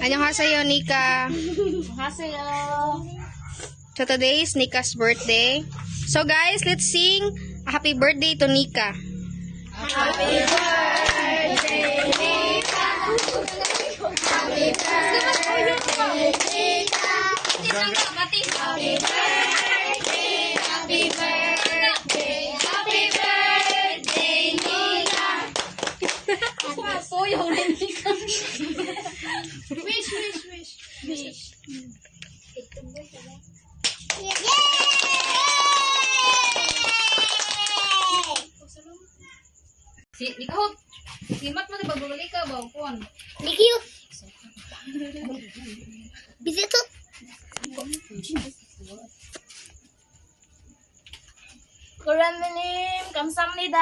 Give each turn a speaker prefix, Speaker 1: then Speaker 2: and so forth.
Speaker 1: 안녕하세요, Nika.
Speaker 2: 안녕하세요.
Speaker 1: So today is Nika's birthday. So guys, let's sing a happy birthday to Nika.
Speaker 2: Happy birthday, Nika. Happy birthday, Nika. Happy birthday, happy birthday, happy birthday, Nika. Soyo rin, Nika. Wish. Si ikaw, simat mo na bagbalik ka ba kon?
Speaker 3: Thank you. Bisa tuh.
Speaker 2: Koreanim, 감사합니다.